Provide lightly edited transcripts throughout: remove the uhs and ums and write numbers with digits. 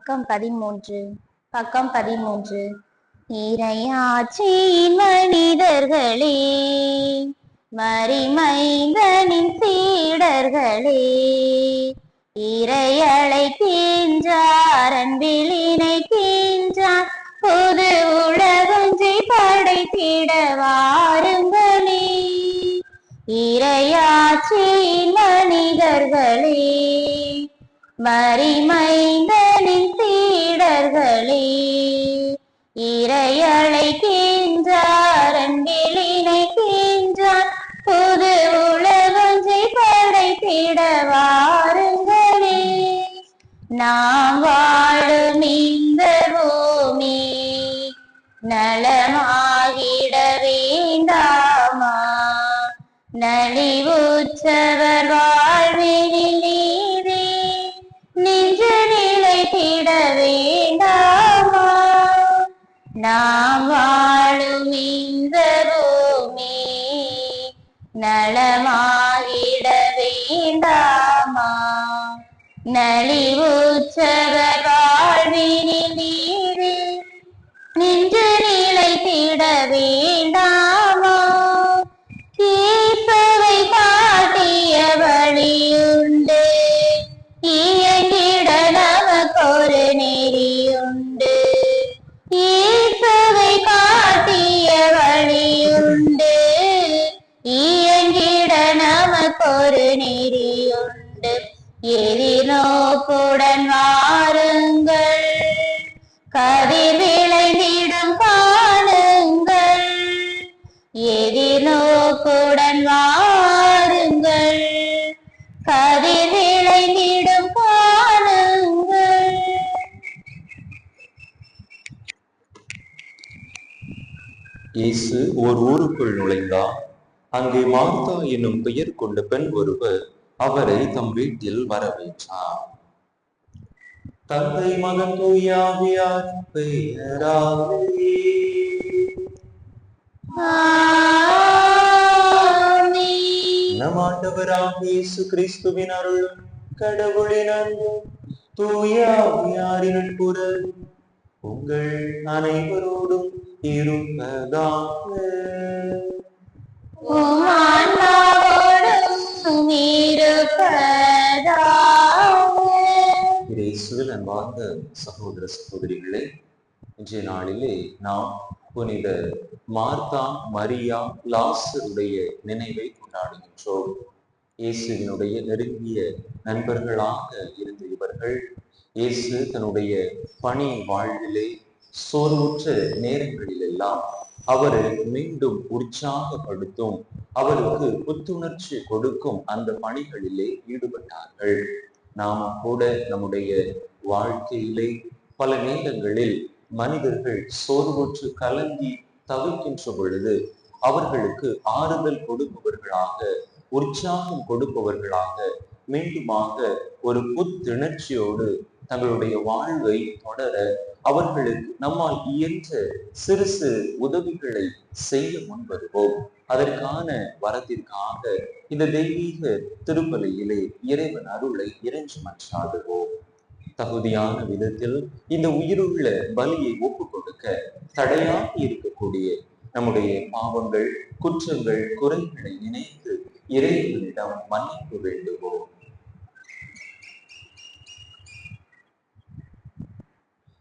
பக்கம் 13. இறையாட்சியின் மனிதர்களே, மரிமைந்தனின் சீடர்களே, இறையழைக்கின்றார், அன்பிலிணைக்கின்றார், புது உலகொன்றை படைத்திட வாருங்களே. இறையாட்சியின் மனிதர்களே, மரிமைந்தனின் சீடர்களே, இறையழைக்கின்றார், அன்பிலிணைக்கின்றார், புது உலகொன்றை படைத்திட வாருங்களே. நாம் வாழும் இந்த பூமி நலமாகிட வேண்டாமா? நலிவுற்றவர் வாழ்வினில் நீரே நெஞ்சு நிலைத்திட வேண்டாமா? நாம் வாழும் இந்த பூமி நலமாகிட வேண்டாமா? நலிவுற்றவர் வாழ்வினில் நீரே நின்று நிலைத்திட வேண்டாமா? இயேசுவை காட்டிய வழியுண்டு, இயங்கிட நமக்கொரு நெறியுண்டு. இயேசுவை காட்டிய வழியுண்டு, இயங்கிட நமக்கொரு நெறியுண்டு. எதிர்நோக்குடன் வாருங்கள், கதிர் விளைந்திடும் காணுங்கள். எதிர்நோக்குடன் வாருங்கள், கதிர் விளைந்திடும் காணுங்கள். இயேசு ஓர் ஊருக்குள் நுழைந்தார். அங்கே மார்த்தா என்னும் பெயர் கொண்ட பெண் ஒருவர் அவரை தம் வீட்டில் வரவேற்றார். தந்தை மகன் தூயாவியார் பெயராலே நம் ஆண்டவராகிய இயேசு கிறிஸ்துவின் அருள், கடவுளின் அன்பும் தூயாவியாரின் நட்புறவும் உங்கள் அனைவரோடும் இருப்பதாக. இயேசுவில் அன்பார்ந்த சகோதர சகோதரிகளே, இன்றைய நாளிலே நாம் புனித மார்த்தா, மரியா, லாசருடைய நினைவை கொண்டாடுகின்றோம். இயேசுவினுடைய நெருங்கிய நண்பர்களாக இருந்த இவர்கள் இயேசு தன்னுடைய பணி வாழ்விலே சோர்வுற்ற நேரங்களில் எல்லாம் அவரை மீண்டும் உற்சாகப்படுத்தும், அவருக்கு புத்துணர்ச்சி கொடுக்கும் அந்த பணிகளிலே ஈடுபட்டார்கள். நாம் கூட நம்முடைய வாழ்க்கையிலே பல நேரங்களில் மனிதர்கள் சோர்வுற்று கலங்கி தவிக்கின்ற பொழுது அவர்களுக்கு ஆறுதல் கொடுப்பவர்களாக, உற்சாகம் கொடுப்பவர்களாக, மீண்டுமாக ஒரு புத்துணர்ச்சியோடு தங்களுடைய வாழ்வை தொடர அவர்களுக்கு நம்மால் இயன்ற சிறு சிறு உதவிகளை செய்ய முன்வருவோம். அதற்கான வரத்திற்காக இந்த தெய்வீக திருப்பலியிலே இறைவன் அருளை இறைஞ்சி மன்றாடுவோம். தகுதியான விதத்தில் இந்த உயிருள்ள பலியை ஒப்பு கொடுக்க தடையாக இருக்கக்கூடிய நம்முடைய பாவங்கள், குற்றங்கள், குறைகளை நினைத்து இறைவனிடம் மன்னிப்பு வேண்டுவோம்.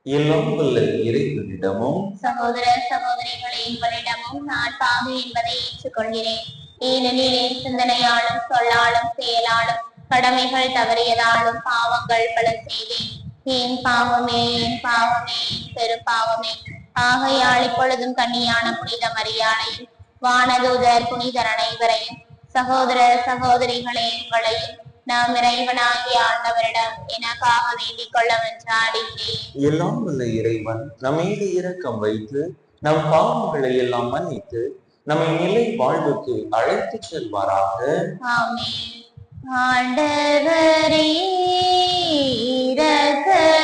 எல்லாம் வல்ல இறைவனிடமும் சகோதர சகோதரிகளே, உங்களிடமும் நான் பாவி என்பதை ஏற்றுக்கொள்கிறேன். ஏனெனில் என் சிந்தனையாலும் சொல்லாலும் செயலாலும் கடமைகள் தவறியதாலும் பாவங்கள் பல செய்தேன். என் பாவமே, என் பாவமே, என் பெரும் பாவமே. ஆகையால் இப்பொழுதும் கன்னியான புனித மரியாதையும் வானதூதர் புனிதர் அனைவரையும் சகோதர சகோதரிகளே உங்களையும் நாம் இறைவனாகிய ஆண்டவரிடம் எனக்காக வேண்டிக் கொள்ள வென்றாடுகிறேன். எல்லாம் வல்ல இறைவன் நம்மீது இரக்கம் வைத்து நம் பாவங்களை எல்லாம் மன்னித்து நம்மை நிலை வாழ்வுக்கு அழைத்து செல்வாராக. ஆமென். ஆண்டவரே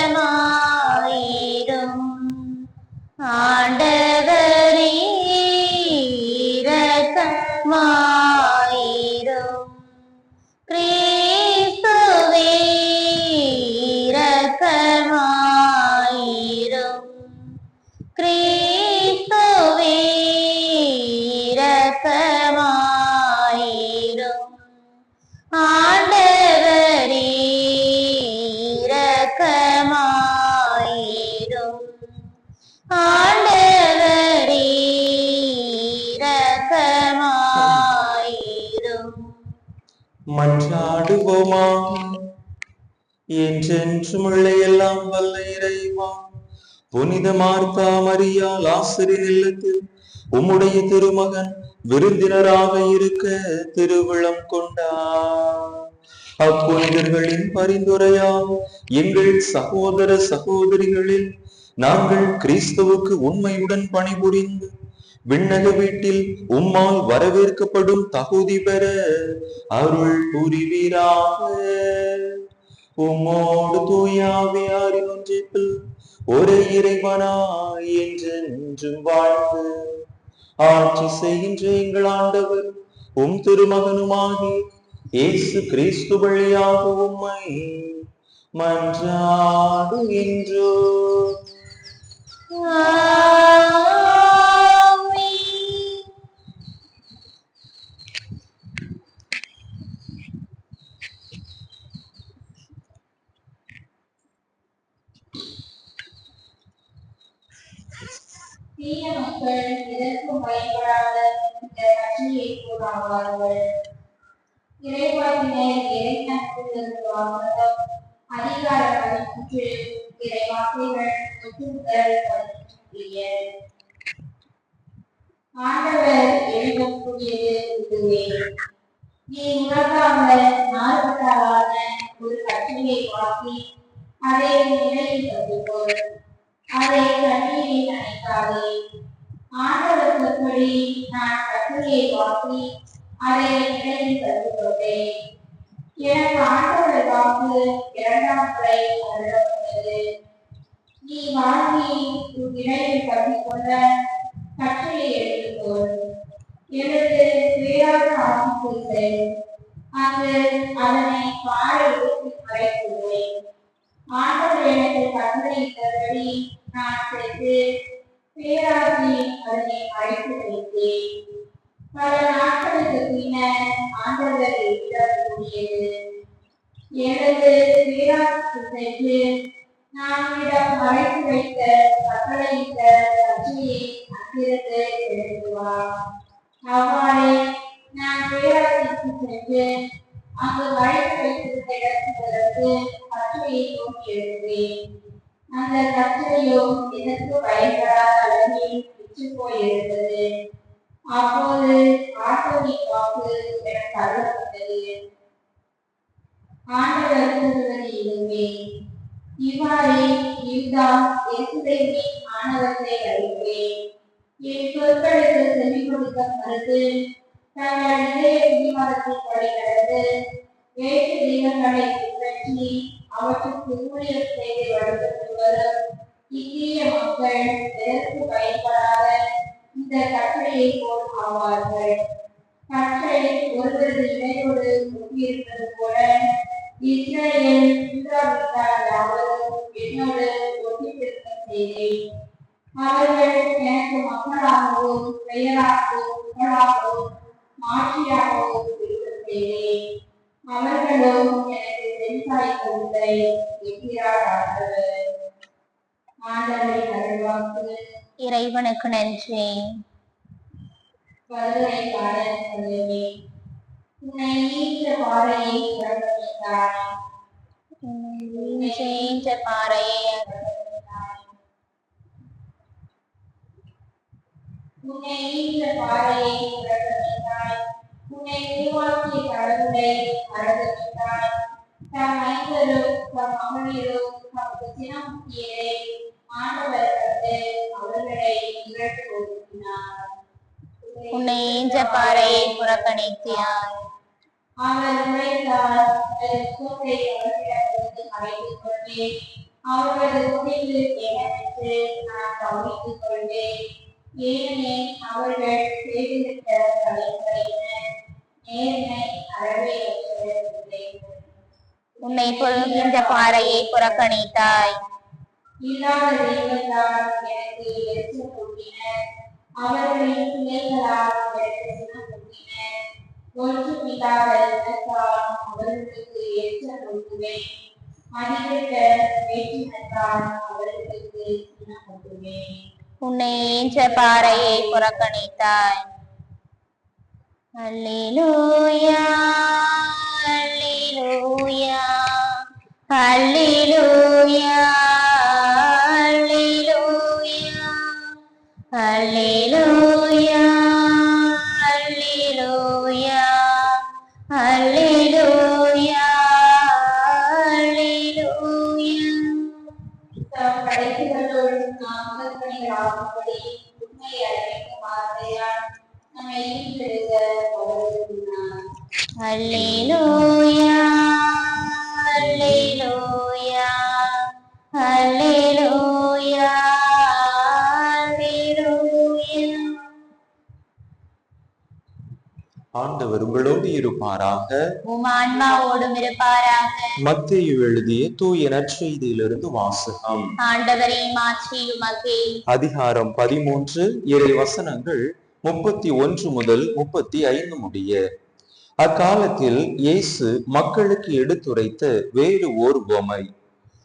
இரக்கமாயிரும். ஆண்டவரே இரக்கமாயிரும். கிறிஸ்துவே இரக்கமாயிரும். ஆண்டவரே இரக்கமாயிரும். ஆண்டவரே இரக்கமாயிரும். மன்றாடுவோமா. என்றென்றும் உள்ள எல்லாம் வல்ல இறைவா, புனித மார்த்தா மரியாள் ஆசிரியர் இல்லத்தில் உம்முடைய திருமகன் விருந்தினராக இருக்க திருவிழம் கொண்டார். அப்புனிதர்களின் பரிந்துரையால் எங்கள் சகோதர சகோதரிகளில் நாங்கள் கிறிஸ்துவுக்கு உண்மையுடன் பணிபுரிந்து விண்ணக வீட்டில் உம்மால் வரவேற்கப்படும் தகுதி பெற அருள் புரிவீராக. உம்மோடு தூயாவியாரின் ஒன்றிப்பில் ஒரே இறைவனாய் என்றென்றும் வாழ்ந்து ஆட்சி செய்கின்ற எங்கள் ஆண்டவர் உம் திருமகனுமாகி இயேசு கிறிஸ்து வழியாக உம்மை மன்றாடுகின்றோம். தீய மக்கள் எதற்கும் பயப்படாத இந்த கட்சியை கூறாவார்கள். இறைவாக்கினர் இறைநற்குதல் அதிகாரம் 13 இறைவாக்கைகள் 1 ஆண்டவர் எழுதக்கூடியது இதுவே: நீ உணர்ந்தாமல் மாறுபட்டாலான ஒரு கட்சியை வாக்கி அதை நிலையில் கற்றுக்கொள். அதை கண்ணீரில் அணைக்காதே. ஆண்டவர் சொற்படி நான் கட்டளையை வாக்கி அதை நிலையில் கற்றுக்கொண்டேன். எனக்கு ஆண்டவர் வாக்கு 2ஆம் முறை அருளப்பட்டது. நீ வாங்கி உன் நிலையில் கற்றுக்கொள்ள கட்டளையை எடுத்துக்கொள். எனது பேராத ஆட்சிக்கு செல். அங்கு அதனை பாறை மறைத்துள்ளேன். ஆண்டவர் எனக்கு கட்டளையிட்டபடி நான் சென்று பேராசி அதனை அழைத்து வைத்தேன். பல நாட்களுக்கு பின்னர் ஆண்டவர் கூறியது: எனது பேராசிக்கு சென்று நான் இடம் மறைத்து வைத்த கட்டளையிட்ட கட்சியை அங்கிருந்து எடுத்துவார். அவ்வாறே நான் பேராசிக்கு சென்று அங்கு மறைத்து வைத்திருந்த இடத்திலிருந்து கற்றையை நோக்கி எழுந்தேன். அந்த கற்றையோ எனக்கு பயன்படாத அளவில் விற்று போயிருந்தது. அப்போது ஆண்டவரின் வாக்கு எனக்கு அருளப்பட்டது: ஆண்டவர் கூறுவது இதுவே: இவ்வாறே யூதா எருசலேமின் ஆணவத்தை அழிப்பேன். என் சொற்களுக்கு செவி கொடுக்க மறுத்து தங்கள் இதய பிடிவாதத்தின்படி நடந்து வேற்று தெய்வங்களை பின்பற்றி அவற்றுக்கு ஊழியம் செய்து வழிபட்டு வரும் இத்தீய மக்கள் எதற்கு பயன்படாத இந்த கட்டளையை போல் ஆவார்கள். கட்டளை ஒருவரது இடையோடு ஒட்டியிருப்பது போல இஸ்ரேல் யூதாவிட்டார் யாவரும் என்னோடு ஒட்டியிருக்க செய்தேன். அவர்கள் எனக்கு மக்களாகவும் பெயராகவும் புகழாகவும் மாட்சியாகவும் இருக்க செய்தேன். அவர்களும் எனக்கு செவிசாய்க்கவில்லை என்கிறார் ஆண்டவர். ஆண்டவரின் அருள்வாக்கு. இறைவனுக்கு நன்றி. வருவதைக்கான சொல்லுமே: உன்னை நீண்ட பாறையை புறக்கணித்தாய். நீண்ட பாறையை உன்னை நீண்ட பாறையை புறக்கணித்தாய். உன்னை உருவாக்கிய கடவுளை மறந்துவிட்டாய். தம் ஐவரும் தம் மகளிரும் தமக்கு சினமுற்றியதை ஆண்டவர் கண்டு அவர்களை இகழ்ந்து ஒதுக்கினார். உன்னை ஈன்ற பாறையை புறக்கணித்தாய். அவர் உழைத்தார். கோட்டை அவர்களிடமிருந்து மறைத்துக் கொண்டேன். அவரது முடிவு என்னவென்று நான் கவனித்துக் கொள்வேன். ஏனெனில் அவர்கள் செய்திருந்த தலைமுறையினர் நேர்மை அறவே அற்றவர்களே. உன்னை பொழுகின்ற பாறையை புறக்கணித்தாய். இல்லாத தெய்வத்தால் எனக்கு எரிச்சல் கூட்டினர். அவர்களின் பிள்ளைகளால் எனக்கு ஒன்று பிதாக்கள் நற்றாலும் அவர்களுக்கு ஏற்ற கொள்ளுவேன். மனிதர்கிட்ட வேற்றி நற்றாலும் அவர்களுக்கு இனப்படுவேன். உன்னை ஈன்ற பாறையை புறக்கணித்தாய். அல்லேலூயா அல்லேலூயா அல்லேலூயா அல்லேலூயா அல்லேலூயா அல்லேலூயா அல்லேலூயா. படைப்புகளோடு நாம் கற்பனைகளாகும்படி உண்மை அறிவிக்கும் வார்த்தையால் நம்மை ஈன்றெடுக்க பலருந்தார். அல்லேலூயா அல்லேலூயா அல்லேலூயா அல்லேலூயா. ஆண்டவர் உங்களோடு இருப்பாராக. உம் ஆன்மாவோடும் இருப்பாராக. மத்தேயு எழுதிய தூய நற்செய்தியிலிருந்து வாசகம். ஆண்டவரே மாற்றி உமக்கே. அதிகாரம் 13 இறை வசனங்கள் 31 முதல் 35 முடிய. அக்காலத்தில் இயேசு மக்களுக்கு எடுத்துரைத்த வேறு ஓர் உவமை.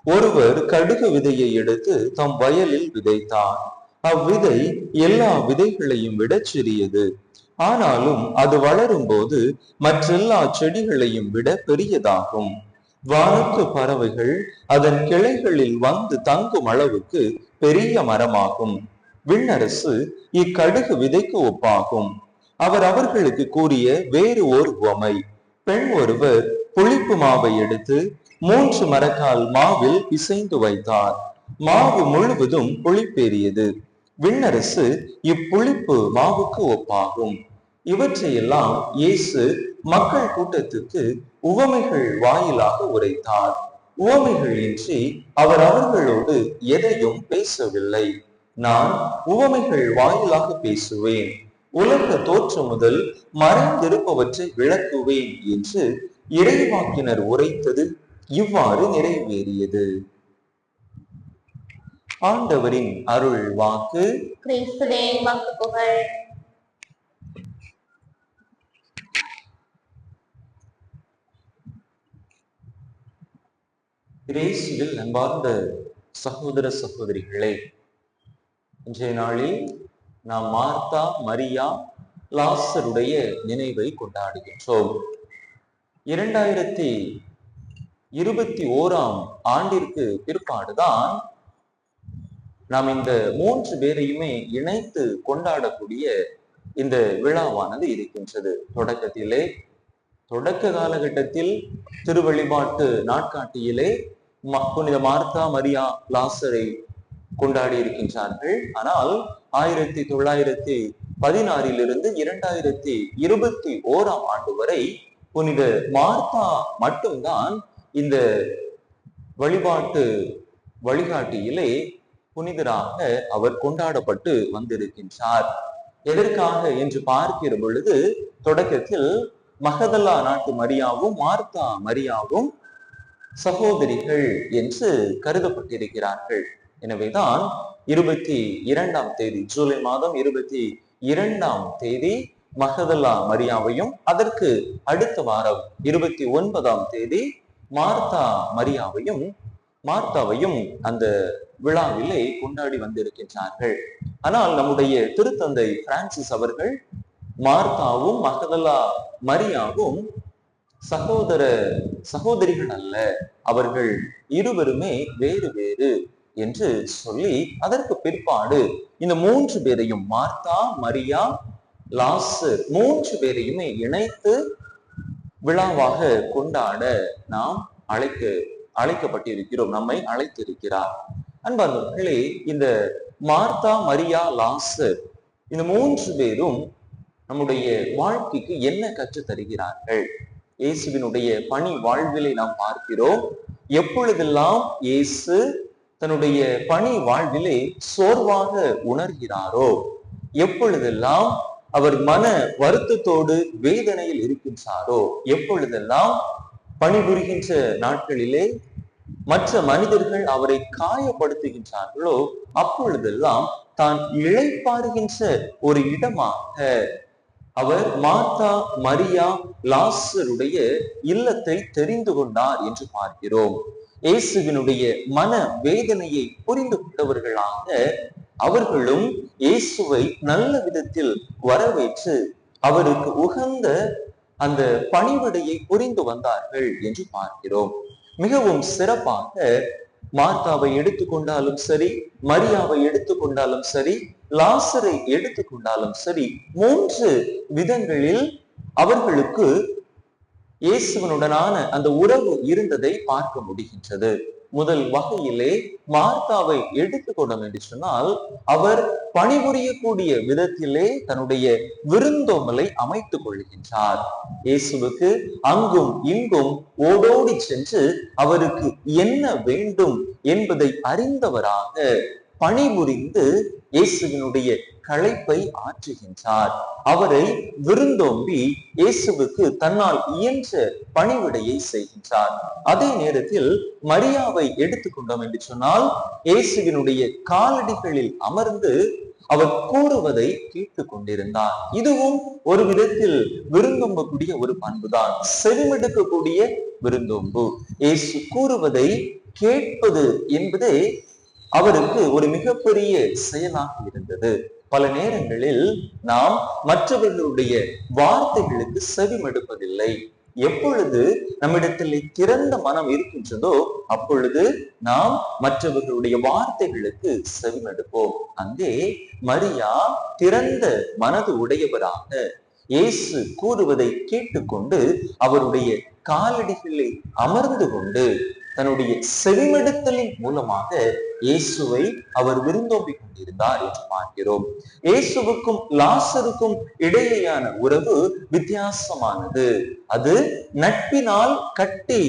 ஒருவர் கடுகு விதையை எடுத்து தம் வயலில் விதைத்தார். அவ்விதை எல்லா விதைகளையும் விட சிறியது. ஆனாலும் அது வளரும் போது மற்றெல்லா செடிகளையும் விட பெரியதாகும். வானத்து பறவைகள் அதன் கிளைகளில் வந்து தங்கும் அளவுக்கு பெரிய மரமாகும். விண்ணரசு இக்கடுகு விதைக்கு ஒப்பாகும். அவர் அவர்களுக்கு கூறிய வேறு ஓர் உவமை. பெண் ஒருவர் புளிப்பு மாவை எடுத்து 3 மரக்கால் மாவில் பிசைந்து வைத்தார். மாவு முழுவதும் புளிப்பேறியது. விண்ணரசு இப்புளிப்பு மாவுக்கு ஒப்பாகும். இவற்றையெல்லாம் இயேசு மக்கள் கூட்டத்துக்கு உவமைகள் வாயிலாக உரைத்தார். உவமைகள் இன்றி அவர் அவர்களோடு எதையும் பேசவில்லை. நான் உவமைகள் வாயிலாக பேசுவேன். உலக தோற்றம் முதல் மறைந்திருப்பவற்றை விளக்குவேன் என்று இறைவாக்கினர் உரைத்தது இவ்வாறு நிறைவேறியது. ஆண்டவரின் அருள் வாக்கு. கிறிஸ்துவே உமக்கு புகழ். இயேசுவில் அன்பார்ந்த சகோதர சகோதரிகளே, இன்றைய நாளில் நாம் மார்த்தா, மரியா, லாசருடைய நினைவை கொண்டாடுகின்றோம். 2021 ஆண்டிற்கு பிற்பாடுதான் நாம் இந்த 3 பேரையுமே இணைத்து கொண்டாடக்கூடிய இந்த விழாவானது இருக்கின்றது. தொடக்க காலகட்டத்தில் திருவழிபாட்டு நாட்காட்டியிலே புனித மார்த்தா, மரியா, லாசரை கொண்டாடி இருக்கின்றார்கள். ஆனால் 1916 2021 ஆண்டு வரை புனித மார்த்தா மட்டும்தான் இந்த வழிபாட்டு வழிகாட்டியிலே புனிதராக அவர் கொண்டாடப்பட்டு வந்திருக்கின்றார். எதற்காக என்று பார்க்கிற பொழுது தொடக்கத்தில் மகதலா நாட்டு மரியாவும் மார்த்தா மரியாவும் சகோதரிகள் என்று கருதப்பட்டிருக்கிறார்கள். எனவேதான் 22ஆம் தேதி, ஜூலை மாதம் 22ஆம் தேதி மகதலா மரியாவையும், அதற்கு அடுத்த வாரம் 29ஆம் தேதி மார்த்தாவையும் அந்த விழாவிலே கொண்டாடி வந்திருக்கின்றார்கள். ஆனால் நம்முடைய திருத்தந்தை பிரான்சிஸ் அவர்கள் மார்த்தாவும் மகதலா மரியாவும் சகோதரிகள் அல்ல, அவர்கள் இருவருமே வேறு வேறு என்று சொல்லி அதற்கு பிற்பாடு இந்த 3 பேரையும், மார்த்தா, மரியா, லாசர் 3 பேரையுமே இணைத்து விழாவாக கொண்டாட நாம் அழைக்கப்பட்டிருக்கிறோம், நம்மை அழைத்திருக்கிறார். அன்பார்ந்தவர்களே, இந்த மார்த்தா, மரியா, லாசர் இந்த 3 பேரும் நம்முடைய வாழ்க்கைக்கு என்ன கற்றுத் தருகிறார்கள்? இயேசுவினுடைய பணி வாழ்விலை நாம் பார்க்கிறோம். எப்பொழுதெல்லாம் இயேசு தன்னுடைய பணி வாழ்விலே சோர்வாக உணர்கிறாரோ, எப்பொழுதெல்லாம் அவர் மன வருத்தத்தோடு வேதனையில் இருக்கின்றாரோ, எப்பொழுதெல்லாம் பணிபுரிகின்ற நாட்களிலே மற்ற மனிதர்கள் அவரை காயப்படுத்துகின்றார்களோ, அப்பொழுதெல்லாம் தான் இளைப்பாறுகின்ற ஒரு இடமாக அவர் மார்த்தா, மரியா, லாசருடைய இல்லத்தை தெரிந்து கொண்டார் என்று பார்க்கிறோம். இயேசுவினுடைய மன வேதனையை புரிந்து கொண்டவர்களாக அவர்களும் இயேசுவை நல்ல விதத்தில் வரவேற்று அவருக்கு உகந்த அந்த பணிவிடையை புரிந்து வந்தார்கள் என்று பார்க்கிறோம். மிகவும் சிறப்பாக மார்த்தாவை எடுத்துக்கொண்டாலும் சரி, மரியாவை எடுத்துக்கொண்டாலும் சரி, லாசரை எடுத்துக்கொண்டாலும் சரி, 3 விதங்களில் அவர்களுக்கு இயேசுவனுடனான அந்த உறவு இருந்ததை பார்க்க முடிகின்றது. முதல் வகையிலே மார்த்தாவை எடுத்துக்கொண்டோம் என்று சொன்னால், அவர் பணிபுரியக்கூடிய விதத்திலே தன்னுடைய விருந்தோம்பலை அமைத்துக் கொள்கின்றார். இயேசுவுக்கு அங்கும் இங்கும் ஓடோடி சென்று அவருக்கு என்ன வேண்டும் என்பதை அறிந்தவராக பணிபுரிந்து இயேசுவினுடைய களைப்பை ஆற்றுகின்றார். அவரை விருந்தோம்பி இயேசுவுக்கு தன்னால் இயன்ற பணிவிடையை செய்கின்றார். அதே நேரத்தில் மரியாவை எடுத்துக்கொண்டோம் என்று சொன்னால், இயேசுவினுடைய காலடிகளில் அமர்ந்து அவர் கூறுவதை கேட்டுக் கொண்டிருந்தார். இதுவும் ஒரு விதத்தில் விருந்தோம்பக்கூடிய ஒரு பண்புதான், செவிமெடுக்கக்கூடிய விருந்தோம்பு. இயேசு கூறுவதை கேட்பது என்பதே அவருக்கு ஒரு மிகப்பெரிய செயலாக இருந்தது. பல நேரங்களில் நாம் மற்றவர்களுடைய வார்த்தைகளுக்கு செவிமடுப்பதில்லை. எப்பொழுது நம்மிடத்தில் திறந்த மனம் இருக்கின்றதோ அப்பொழுது நாம் மற்றவர்களுடைய வார்த்தைகளுக்கு செவிமடுப்போம். அங்கே மரியா திறந்த மனது உடையவராக இயேசு கூறுவதை கேட்டுக்கொண்டு அவருடைய காலடிகளை அமர்ந்து கொண்டு தன்னுடைய செவிமடுத்தலின் மூலமாக இயேசுவை அவர் விருந்தோம்பி கொண்டிருந்தார் என்று பார்க்கிறோம். இயேசுவுக்கும் லாசருக்கும் இடையேயான உறவு வித்தியாசமானது. அது நட்பினால் கட்டி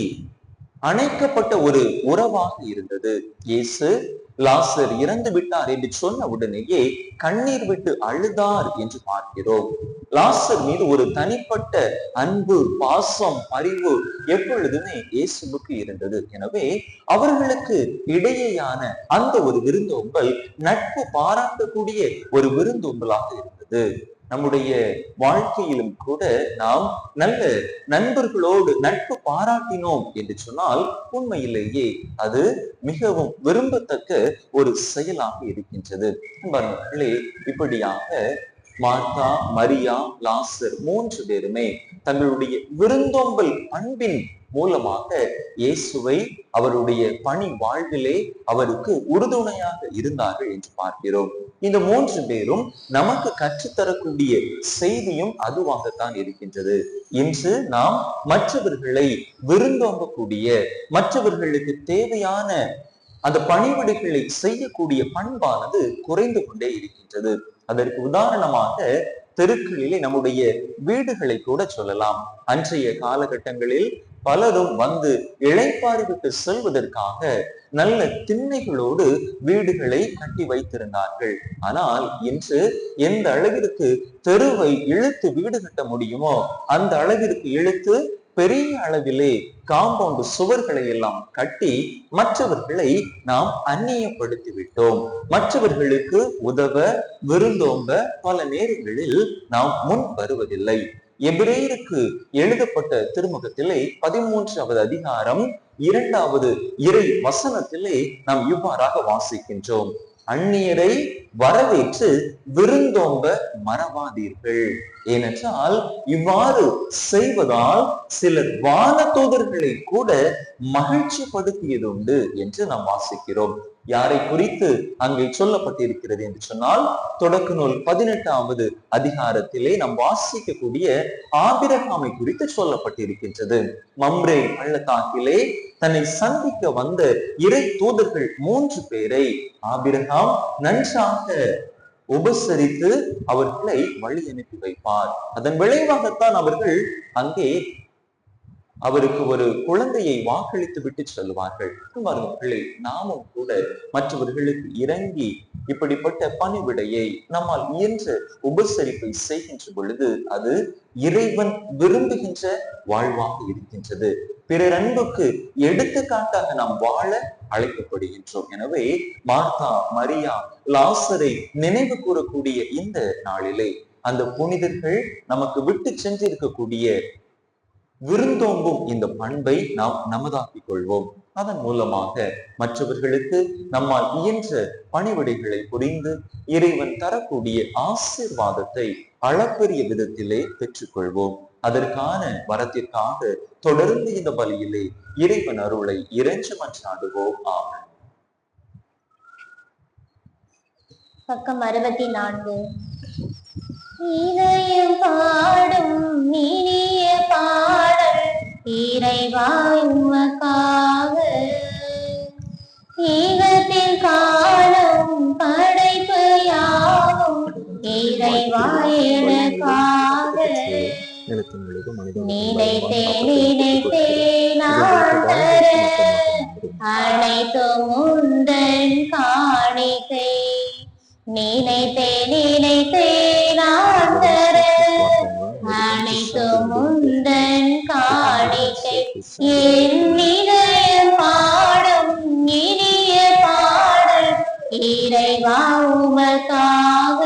அணைக்கப்பட்ட ஒரு உறவாக இருந்தது. இயேசு லாசர் இறந்து விட்டார் என்று சொன்ன உடனேயே கண்ணீர் விட்டு அழுதார் என்று பார்க்கிறோம். லாசர் மீது ஒரு தனிப்பட்ட அன்பு, பாசம், அறிவு எப்பொழுதுமே இயேசுவுக்கு இருந்தது. எனவே அவர்களுக்கு இடையேயான அந்த ஒரு விருந்தோம்பல் நட்பு பாராட்டக்கூடிய ஒரு விருந்தோம்பலாக இருந்தது. நம்முடைய வாழ்க்கையிலும் கூட நாம் நல்ல நண்பர்களோடு நட்பு பாராட்டினோம் என்று சொன்னால் உண்மையிலேயே அது மிகவும் விரும்பத்தக்க ஒரு செயலாக இருக்கின்றது. இப்படியாக மார்த்தா, மரியா, லாசர் 3 பேருமே தங்களுடைய விருந்தோம்பல் பண்பின் மூலமாக இயேசுவை அவருடைய பணி வாழ்விலே அவருக்கு உறுதுணையாக இருந்தார்கள் என்று பார்க்கிறோம். இந்த 3 பேரும் நமக்கு கற்றுத்தரக்கூடிய செய்தியும் அதுவாகத்தான் இருக்கின்றது. இன்று நாம் மற்றவர்களை விருந்தோம்பக்கூடிய, மற்றவர்களுக்கு தேவையான அந்த பணிவிடைகளை செய்யக்கூடிய பண்பானது குறைந்து கொண்டே இருக்கின்றது. அதற்கு உதாரணமாக தெருக்களிலே நம்முடைய வீடுகளை கூட சொல்லலாம். அன்றைய காலகட்டங்களில் பலரும் வந்து இளைப்பாறி விட்டு செல்வதற்காக நல்ல திண்ணைகளோடு வீடுகளை கட்டி வைத்திருந்தார்கள். ஆனால் இன்று எந்த அளவிற்கு தெருவை இழுத்து வீடு கட்ட முடியுமோ அந்த அளவிற்கு இழுத்து பெரிய அளவிலே காம்பவுண்ட் சுவர்களை எல்லாம் கட்டி மற்றவர்களை நாம் அந்நியப்படுத்தி விட்டோம். மற்றவர்களுக்கு உதவ, விருந்தோம்ப பல நேரங்களில் நாம் முன் வருவதில்லை. எபிரேயருக்கு எழுதப்பட்ட திருமுகத்திலே 13வது அதிகாரம் 2வது இறை வசனத்திலே நாம் இவ்வாறாக வாசிக்கின்றோம். அந்நியரை வரவேற்று விருந்தோம்ப மறவாதீர்கள். ஏனென்றால் இவ்வாறு செய்வதால் சிலர் வானதூதர்களை கூட மகிழ்ச்சி படுத்தியது உண்டு என்று நாம் வாசிக்கிறோம். யாரை குறித்து அங்கே சொல்லப்பட்டிருக்கிறது என்று சொன்னால், தொடக்க நூல் 18வது அதிகாரத்திலே நாம் வாசிக்கக்கூடிய ஆபிரகாமை குறித்து சொல்லப்பட்டிருக்கின்றது. மம்ரே பள்ளத்தாக்கிலே தன்னை சந்திக்க வந்த இறை தூதர்கள் 3 பேரை ஆபிரகாம் நன்றாக உபசரித்து அவர்களை வழி அனுப்பி வைப்பார். அதன் விளைவாகத்தான் அவர்கள் அங்கே அவருக்கு ஒரு குழந்தையை வாக்களித்து விட்டு செல்வார்கள். நாமும் கூட மற்றவர்களுக்கு இறங்கி இப்படிப்பட்ட பணிவிடையை நம்மால் இயன்ற உபசரிப்பை செய்கின்ற பொழுது அது இறைவன் விரும்புகின்ற வாழ்வாக இருக்கின்றது. பிறர் அன்புக்கு எடுத்துக்காட்டாக நாம் வாழ அழைக்கப்படுகின்றோம். எனவே மார்த்தா, மரியா, லாசரை நினைவு கூறக்கூடிய இந்த நாளிலே அந்த புனிதர்கள் நமக்கு விட்டு சென்றிருக்கக்கூடிய விருந்தோம்பும் இந்த பண்பை நாம் நமதாக்கிக் கொள்வோம். அதன் மூலமாக மற்றவர்களுக்கு நம்மால் இயன்ற பணிவிடைகளை புரிந்து இறைவன் தரக்கூடிய ஆசீர்வாதத்தை அளப்பரிய விதத்திலே பெற்றுக்கொள்வோம். அதற்கான வரத்திற்காக தொடர்ந்து இந்த பலியிலே இறைவன் அருளை இறைஞ்சு மன்றாடுவோம். ஆமென். பக்கம் 64. இதயம் பாடும் இனிய பாடல் இறைவா உமக்காக, ஈகத்தில் காணும் படைப்பு யாவும் இறைவா எனக்காக. நினைத்தேன் நினைத்தேன் ஆண்டவரே, அனைத்தும் உந்தன் காணிக்கை. நினைத்தேன் நினைத்தேன் ஆண்டவரே, அனைத்தும் உந்தன் காணிக்கை. என் இதயம் பாடும் இனிய பாடல் இறைவா உமக்காக.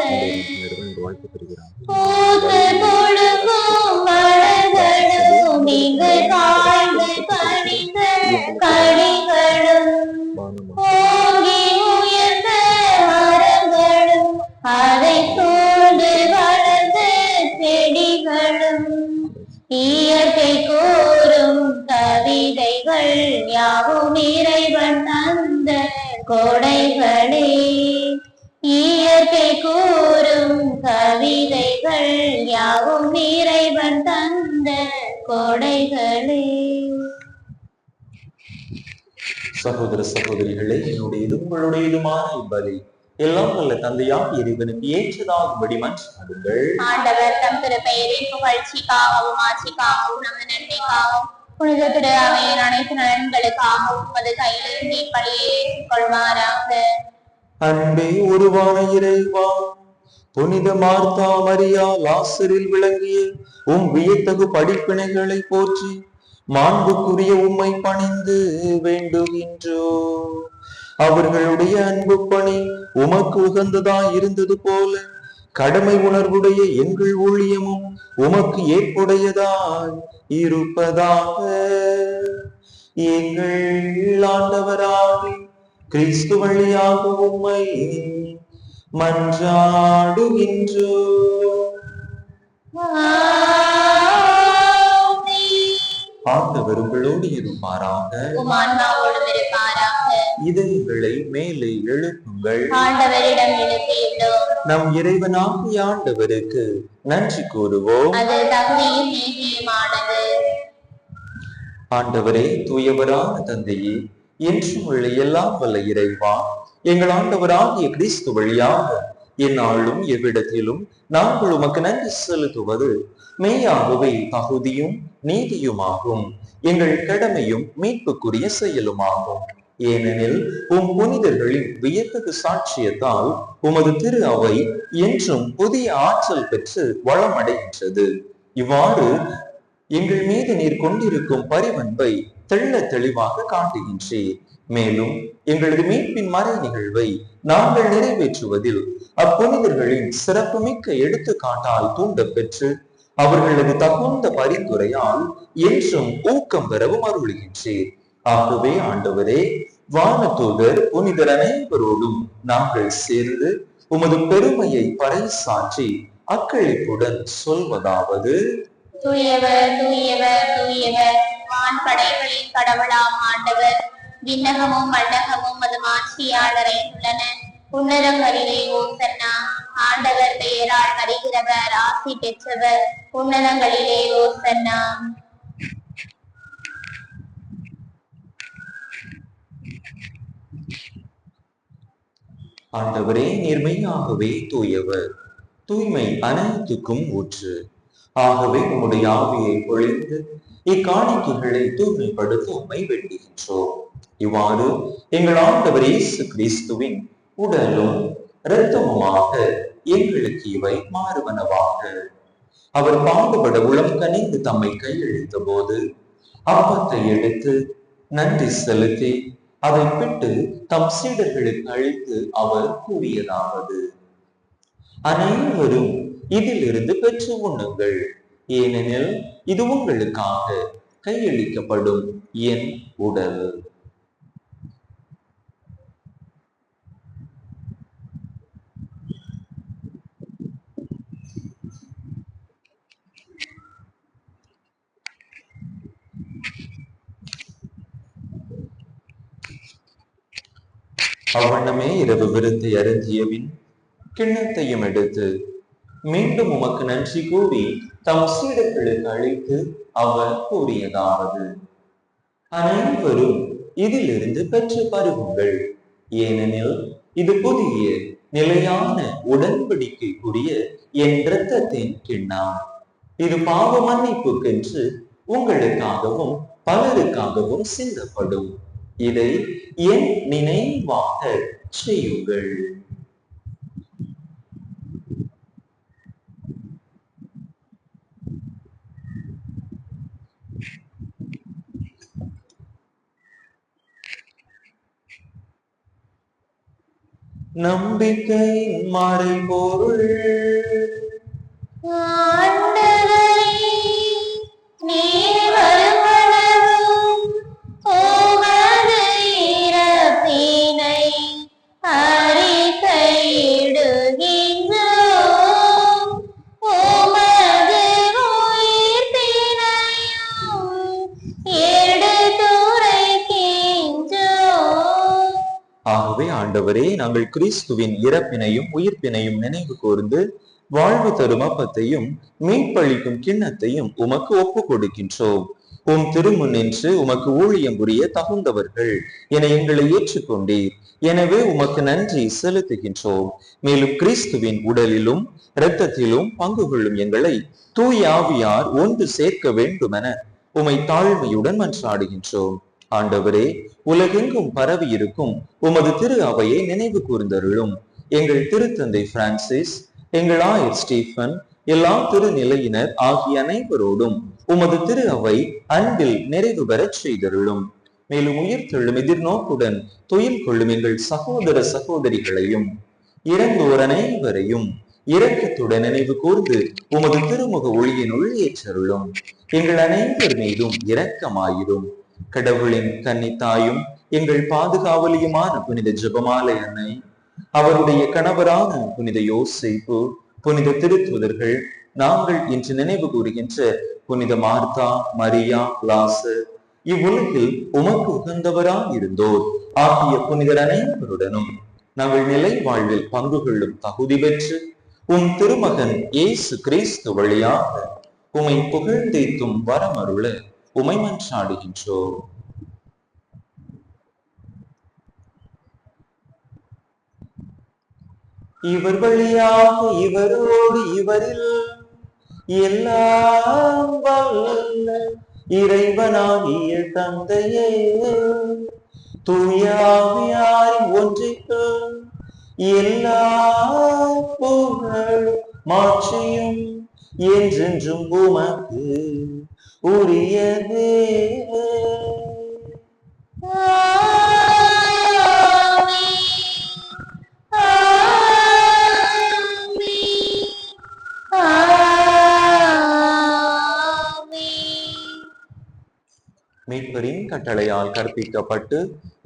பூத்து குலுங்கும் மலர்களும் இங்கு காய்ந்து கனிந்த கனிகளும், ஓங்கி உயர்ந்த மரங்களும் அதை சூழ்ந்து வளர்ந்த செடிகளும், இயற்கை கூறும் கவிதைகள் யாவும் இறைவன் தந்த கொடைகளே. இயற்கை கூறும் கவிதைகள் யாவும் இறைவன் தந்த கொடைகளே. சகோதர சகோதரிகளே, என்னுடையதும் உங்களுடையதுமான இப்பலி எல்லாம் வல்ல தந்தையாக இறைவனுக்கு ஏற்றதாகும்படி மன்றாடுங்கள். ஆண்டவர் தம் திருப்பெயரின் புகழ்ச்சிக்காகவும் ஆட்சிக்காகவும் நமது நன்மைக்காகவும் புனித திரு அவையின் அனைத்து நலன்களுக்காகவும் உமது கையிலிருந்து இப்பலியை ஏற்றுக்கொள்வாராக. அன்பே உருவான இறைவா, புனித மார்த்தா மரியா லாசரில் விளங்கிய வியத்தகு படிப்பினைகளை போற்றி மாண்புக்குரிய உம்மை பணிந்து வேண்டுகின்றோ. அவர்களுடைய அன்பு பணி உமக்கு உகந்ததாய் இருந்தது போல கடமை உணர்வுடைய எங்கள் ஊழியமும் உமக்கு ஏற்புடையதாய் இருப்பதாக. எங்கள் ஆண்டவராக கிறிஸ்து வழியாக உம்மை மன்றாடுகின்றோ. ஆண்டவர் உங்களோடு இருப்பாராக. இதயங்களை மேலே எழுப்புங்கள். ஆண்டவரிடம் எழுப்பியுள்ளோம். நம் இறைவனாகிய ஆண்டவருக்கு நன்றி கூறுவோம். அது தகுதியும் நீதியுமானது. ஆண்டவரே, தூயவரான தந்தையே, என்றும் உள்ள எல்லாம் வல்ல இறைவா, எங்கள் ஆண்டவராகிய கிறிஸ்து வழியாக எந்நாளும் எவ்விடத்திலும் நாங்கள் உமக்கு நன்றி செலுத்துவது மெய்யாகவே தகுதியும் நீதியுமாகும். எங்கள் கடமையும் மீட்புக்குரிய செயலுமாகும். ஏனெனில் புனிதர்களின் வியத்தகு சாட்சியத்தால் உமது திரு அவை என்றும் புதிய ஆற்றல் பெற்று வளமடைகின்றது. இவ்வாறு எங்கள் மீது நீர் கொண்டிருக்கும் பரிவன்பை தெள்ள தெளிவாக காட்டுகின்றீர். மேலும் எங்களது மீட்பின் மறை நிகழ்வை நாங்கள் நிறைவேற்றுவதில் அப்புனிதர்களின் சிறப்புமிக்க எடுத்துக்காட்டால் தூண்ட பெற்று அவர்களது தகுந்த பரிந்துரையால் என்றும் ஊக்கம் பெறவும் அருளுகின்றீர். ஆகவே ஆண்டவரே, வானதூதர் புனிதர் அனைவரோடும் நாங்கள் சேர்ந்து உமது பெருமையை பறைசாற்றி அக்களிப்புடன் சொல்வதாவது: தூயவர் தூயவர் தூயவர், வான் படைகளின் கடவுளாம் ஆண்டவர். விண்ணகமும் மண்டகமும் அது மாட்சியாளரை உள்ளன. உன்னதங்களிலே ஓசன்னா. ஆண்டவர் பெயரால் வருகிறவர் ஆசி பெற்றவர். உன்னதங்களிலே ஓசன்னா. ஆண்டவரே, நேர்மையாகவே தூயவர், தூய்மை அனைத்துக்கும் ஊற்று. ஆகவே உம்முடைய ஆவியை பொழிந்து இக்காணிக்கைகளை தூய்மைப்படுத்த உம்மை வேண்டுகின்றோம். இவ்வாறு எங்கள் ஆண்டவர் இயேசு கிறிஸ்துவின் உடலும் இரத்தமுமாக எங்களுக்கு இவை மாறுவனவாக. அவர் பாடுபட உளம் கனிந்து தம்மை கையெழுத்த போது அப்பத்தை எடுத்து நன்றி செலுத்தி அதை பிட்டு தம் சீடர்களுக்கு அளித்து அவர் கூறியதாவது: அனைவரும் இதிலிருந்து பெற்று உண்ணுங்கள், ஏனெனில் இது உங்களுக்காக கையளிக்கப்படும் என் உடல். அவ்வண்ணமே இரவு விருந்தை அருந்தியபின் கிண்ணத்தையும் எடுத்து மீண்டும் உமக்கு நன்றி கூறி தம் சீடர்களுக்கு அளித்து அவர் கூறியதாவது: அனைவரும் இதிலிருந்து பெற்று பருகுங்கள், ஏனெனில் இது புதிய நிலையான உடன்படிக்கைக்குரிய என் இரத்தத்தின் கிண்ணம். இது பாவ மன்னிப்புக்கென்று உங்களுக்காகவும் பலருக்காகவும் சிந்தப்படும். இதை என் நினைவாக செய்யுங்கள். நம்பிக்கை மறைபொருள். ஆகவே ஆண்டவரே, நாங்கள் கிறிஸ்துவின் இறப்பினையும் உயிர்ப்பினையும் நினைவு கூர்ந்து வாழ்வு தரும் அப்பத்தையும் மீட்பளிக்கும் கிண்ணத்தையும் உமக்கு ஒப்பு கொடுக்கின்றோம். உம் திருமுன் நின்று உமக்கு ஊழியம் புரிய தகுந்தவர்கள் என எங்களை ஏற்றுக்கொண்டீர். எனவே உமக்கு நன்றி செலுத்துகின்றோம். மேலும் கிறிஸ்துவின் உடலிலும் இரத்தத்திலும் பங்கு கொள்ளும் எங்களை தூய ஆவியார் ஒன்று சேர்க்க வேண்டுமென உமை தாழ்மையுடன் மன்றாடுகின்றோம். ஆண்டவரே, உலகெங்கும் பரவி இருக்கும் உமது திரு அவையை நினைவு கூர்ந்தருளும். எங்கள் திருத்தந்தை பிரான்சிஸ், எங்கள் ஆயர் ஸ்டீஃபன், எல்லா திருநிலையினர் ஆகிய அனைவரோடும் உமது திரு அவை அன்பில் நிறைவு பெறச் செய்தருளும். மேலும் உயிர்த்தெழும் எதிர்நோக்குடன் துயில் கொள்ளும் எங்கள் சகோதர சகோதரிகளையும் இறந்தோர் அனைவரையும் இரக்கத்துடன் நினைவு கூர்ந்து உமது திருமுக ஒளியினுள் ஏற்றருளும். எங்கள் அனைவர் மீதும் இரக்கமாயிரும். கடவுளின் கன்னித்தாயும் எங்கள் பாதுகாவலியுமான புனித ஜெபமாலை அன்னை, அவருடைய கணவரான புனித யோசேப்பு, புனித திருத்துதர்கள், நாங்கள் இன்று நினைவு கூறுகின்ற புனித மார்த்தா, மரியா, லாசர், இவ்வுலகில் உமக்கு உகந்தவராய் இருந்தோர் ஆகிய புனிதர் அனைவருடனும் நாங்கள் நிலை வாழ்வில் பங்கு கொள்ளும் தகுதி பெற்று உம் திருமகன் இயேசு கிறிஸ்து வழியாக உமை புகழ்ந்தேத்தும் வரமருள உமை மன்றாடுகின்றோம். இவர் வழியாக இவரோடு இவரில் எல்லாம் வல்ல இறைவனாகிய தந்தையே, தூய ஆவியாரின் ஒன்றிற்கு எல்லா புகழும் மாட்சியும் என்றென்றும் உமக்கு உரியதே. மீட்பரின் கட்டளையால் கற்பிக்கப்பட்டு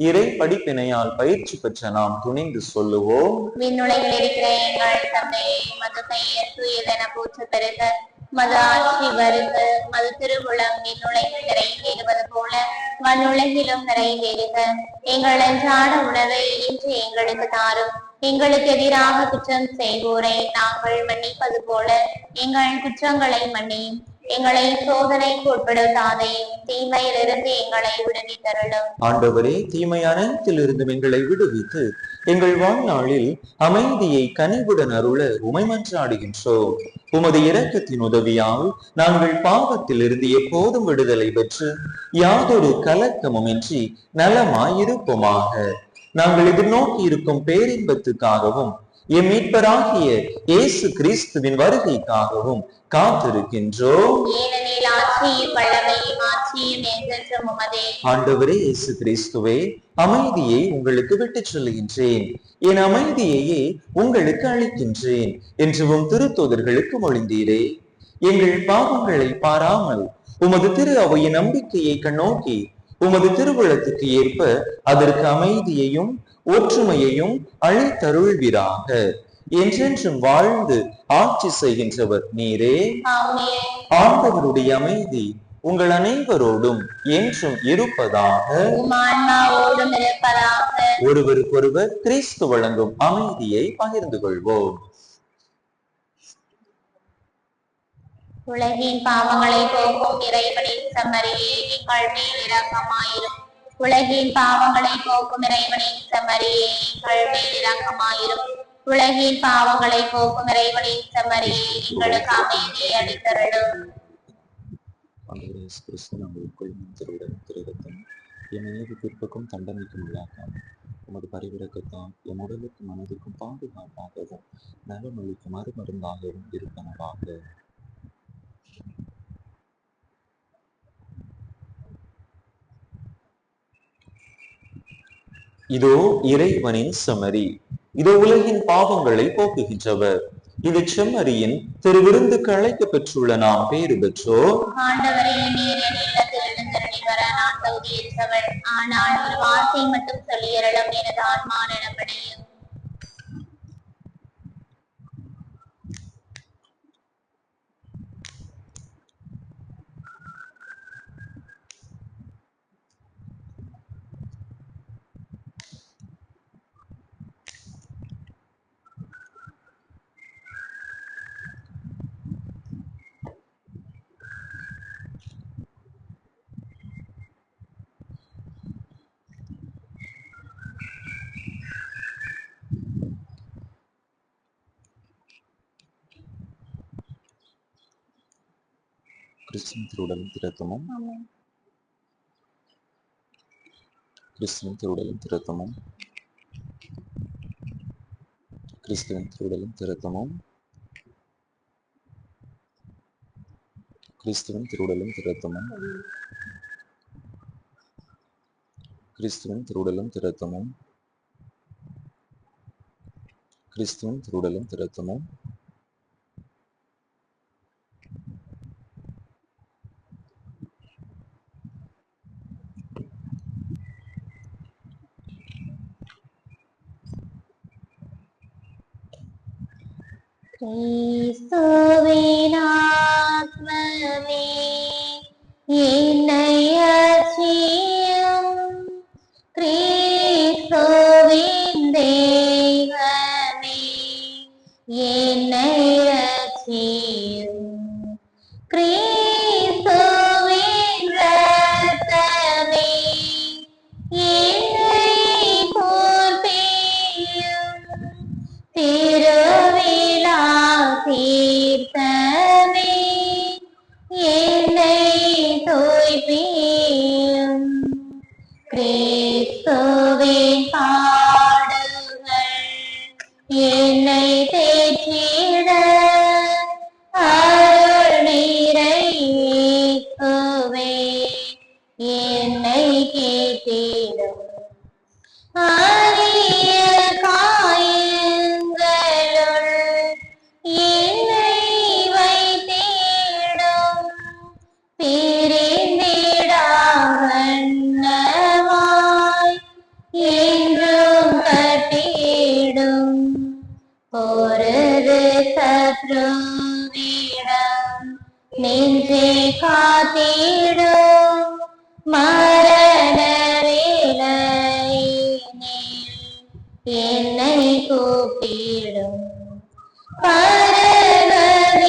இறை படிப்பினையால் பயிற்சி பெற்ற நாம் துணிந்து சொல்லுவோம்: விண்ணுலகில் இருக்கிற எங்கள் தந்தையே, மது பெயர் தூயதென போற்ற பெறுக. மது ஆட்சி வருக. மது திருவுளம் விண்ணுலகில் நிறைவேறுவது போல மண்ணுலகிலும் நிறைவேறுக. எங்கள் அன்றாட உணவை இன்று எங்களுக்கு தாரும். எங்களுக்கு எதிராக குற்றம் செய்வோரை நாங்கள் மன்னிப்பது போல எங்கள் குற்றங்களை மன்னியும். எங்களை சோதனைக்கு உட்படுத்தாதையும் தீமையிலிருந்து எங்களை விடுவித்தருளும். ஆண்டவரே, தீமை அனைத்திலிருந்து எங்களை விடுவித்து எங்கள் வாழ்நாளில் அமைதியை கனிவுடன் அருள உமை மன்றாடுகின்றோம். உமது இரக்கத்தின் உதவியால் நாங்கள் பாவத்தில் இருந்து எப்போதும் விடுதலை பெற்று யாதொரு கலக்கமுமின்றி நலமாயிருப்போமாக. நாங்கள் எதிர்நோக்கி இருக்கும் பேரின்பத்துக்காகவும் எம் மீட்பராகிய இயேசு கிறிஸ்துவின் வருகைக்காகவும் காத்திருக்கின்றோம். ஏனெனில் ஆட்சியும் வல்லமையும் ஆட்சியும் என்றென்றும் உமதே. ஆண்டவரே இயேசு கிறிஸ்துவே, அமைதியை உங்களுக்கு விட்டுச் சொல்லுகின்றேன், என் அமைதியையே உங்களுக்கு அளிக்கின்றேன் என்று உம் திருத்தூதர்களுக்கு மொழிந்தீரே. எங்கள் பாவங்களை பாராமல் உமது திரு அவையின் நம்பிக்கையை கண்ணோக்கி உமது திருவுளத்துக்கு ஏற்ப அதற்கு அமைதியையும் ஒற்றுமையையும் அளித்தருள்வீராக. என்றென்றும் வாழ்ந்து ஆட்சி செய்கின்றவர் நீரே. ஆமென். ஆண்டவருடைய அமைதி உங்கள் அனைவரோடும் என்றும் இருப்பதாக. உம் ஆன்மாவோடும் இருப்பதாக. ஒருவருக்கொருவர் கிறிஸ்து வழங்கும் அமைதியை பகிர்ந்து கொள்வோம். உலகின் பாவங்களை போக்கும் இறைவனின் செம்மறியே, எங்கள் மேல் இரக்கமாயிரும். உலகின் பாவங்களை போக்கும் இறைவனின் செம்மறியே, எங்கள் மேல் இரக்கமாயிரும். உலகின் பாவங்களை போக்கும் இறைவனின் செம்மறியே, எங்களுக்கு அமைதியை அளித்தருளும். தீர்ப்புக்கும் தண்டனைக்கும் உள்ளாக்காமல் உமது பரிவிறக்கத்தால் எம் உடலுக்கும் மனதுக்கும் பாதுகாப்பாகவும் நலமளிக்கும் மறுமருந்தாகவும் இருப்பனவாக. இதோ இறைவனின் செம்மறி, இதோ உலகின் பாவங்களை போக்குகின்றவர். இது செம்மறியின் திருவிருந்துக்கு அழைக்க பெற்றுள்ள நாம் பேறு பெற்றோர். ஆண்டவரே, நீர் என் இல்லத்தில் எழுந்தருளி வர நான் தகுதியற்றவள். ஆனால் ஒரு வார்த்தை மட்டும் சொல்லியருளும், எனது ஆன்மா நலமடையும். கிறிஸ்துவின் திருவுடலும் திரத்தமும் கிறிஸ்துவின் திருவுடலும் திரத்தமும் கிறிஸ்துவின் திருவுடலும் திரத்தமும் கிறிஸ்துவின் திருவுடலும் திரத்தமும் கிறிஸ்துவின் திருவுடலும் திரத்தமும் கிறிஸ்துவின் திருவுடலும் திரத்தமும் கிறிஸ்துவின் ஆத்மமே என்னை அர்ச்சியும். கிறிஸ்துவின் தெய்வமே என்னை அர்ச்சியும். கிறிஸ்துவின் இரத்தமே என்னை போர்த்தியும். திருவிழா தீர்த்தமே என்னை தூய்ப்பியும். கிறிஸ்துவின் பாடுகள் என்னை தேற்றிட அருள் நிறை இயேசுவே என்னை கேட்டிடும். அரிய காயங்களுள் என்னை வைத்திடும். பிரிந்திடா வண்ணமாய் என்றும் கட்டிடும். பொருது சத்ருவிடம் நெஞ்சை காத்திடும். மரண வேளையினில் என்னை கூப்பிடும். பரமதியில்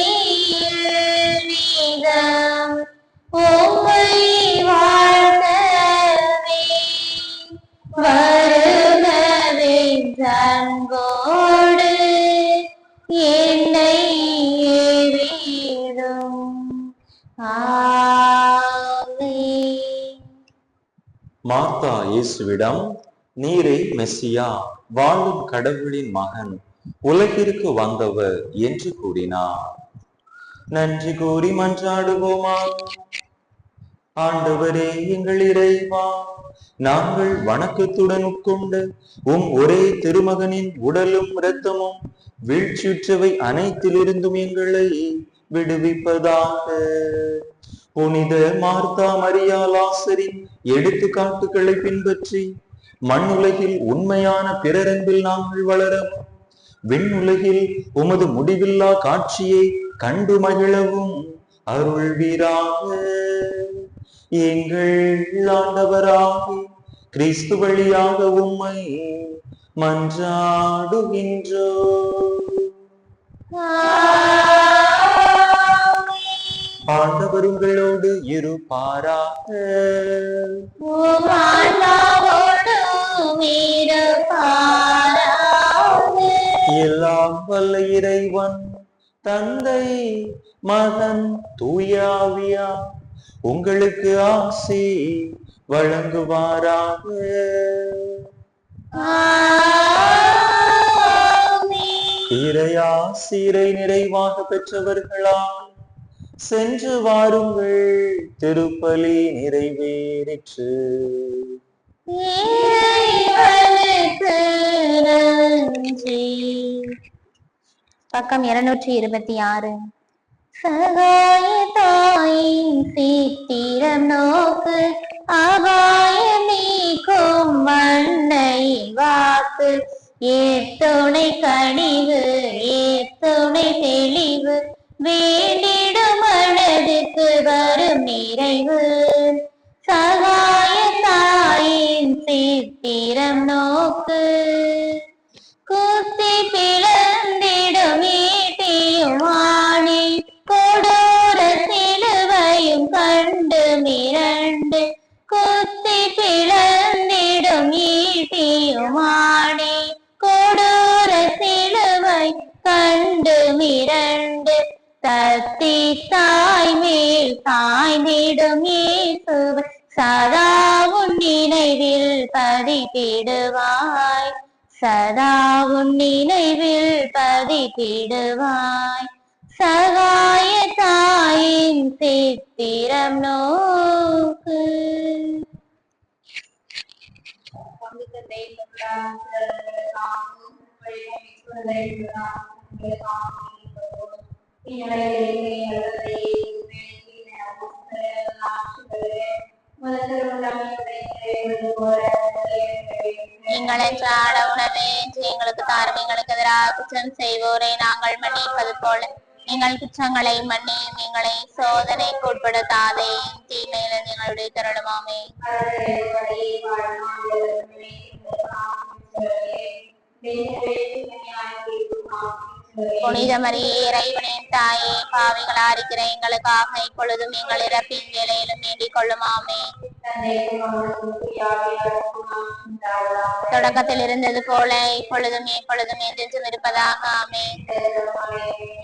வீதம் உம்மை வாழ்த்தவே வருகவென்றன்போடு என்னை ஏவிடும். ஆமென். மார்த்தா இயேசுவிடம், நீரே மெஸ்ஸியா, வாழும் கடவுளின் மகன், உலகிற்கு வந்தவர் என்று கூறினார். நன்றி கூறி மன்றாடுவோமா. ஆண்டவரே எங்கள் இறைவா, நாங்கள் வணக்கத்துடன் உட்கொண்ட ஒரே திருமகனின் உடலும் இரத்தமும் வீழ்ச்சியுற்றவை அனைத்திலிருந்தும் எங்களை விடுவிப்பதாக. புனித மார்த்தா மரியா லாசரின் எடுத்துக்காட்டுகளை பின்பற்றி மண்ணுலகில் உண்மையான பிறரன்பில் நாங்கள் வளரவும், விண்ணுலகில் உமது முடிவில்லா காட்சியை கண்டு மகிழவும் அருள்வீராக. எங்கள் ஆண்டவராகி கிறிஸ்து வழியாக உம்மை மன்றாடுகின்றோ. ஆண்டவர் உங்களோடு இருப்பாராக. எல்லாம் வல்ல இறைவன் தந்தை மகன் தூயாவியா உங்களுக்கு ஆசி வழங்குவாராக. இறையாசிரை நிறைவாக பெற்றவர்களா சென்று வாருங்கள், திருப்பலி நிறைவேறிற்று. பக்கம் 226. சகாய தாயின் சீத்திரம் நோக்கு, அபாய நீக்கும் வண்ணை வாக்கு, ஏத்துணை கனிவு ஏத்துணை தெளிவு, வேண்டிடும் மனதுக்கு வரும் நிறைவு. சகாய தாயின் சீத்திரம் நோக்கு, குத்தி பிளந்திடும் ஈட்டியும் ஆணி, கொடூர சிலுவையும் கண்டு மிரண்டு, குத்தி பிளந்திடும் ஈட்டியும் ஆணி, கொடூர சிலுவை கண்டு மிரண்டு, தத்தி தாய் மேல் சாய்ந்திடும் இயேசுவை சதா உன் நினைவில் பதித்திடுவாய், சதா உன் நினைவில் பதித்திடுவாய். சகாய தாயின் சித்திரம் நோக்கு. நீங்கள் என்றாட உணவே எங்களுக்கு தாரும், எங்களுக்கு எதிராக குற்றம் செய்வோரை நாங்கள் மன்னிப்பது போல எங்கள் குற்றங்களை மன்னியும், எங்களை சோதனைக்கு உட்படுத்தாதே, தீமையில எங்களுடைய தருணமாமே. புனித மரியே இறைவனின் தாயே, பாவிகளா இருக்கிற எங்களுக்காக இப்பொழுதும் எங்கள் இறப்பின் வேளையிலும் வேண்டிக் கொள்ளுமாமே. தொடக்கத்தில் இருந்தது போல இப்பொழுதும் எப்பொழுதும் என்றென்றும் இருப்பதாக ஆமே.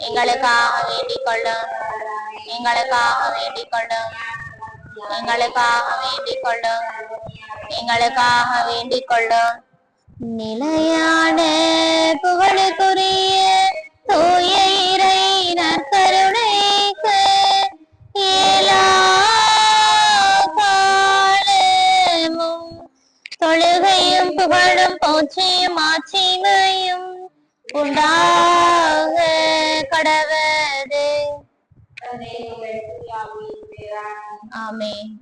எங்களுக்காக வேண்டிக் கொள்ளும், எங்களுக்காக வேண்டிக் கொள்ளும், எங்களுக்காக வேண்டிக் கொள்ளும், எங்களுக்காக வேண்டிக் கொள்ளும். நிலையான புகழுக்குரிய தூய இறை நற்கருணைக்கு எல்லா காலமும் தொழுகையும் புகழும் போற்றியும் ஆட்சிமையும் உண்டாக கடவது. ஆமென்.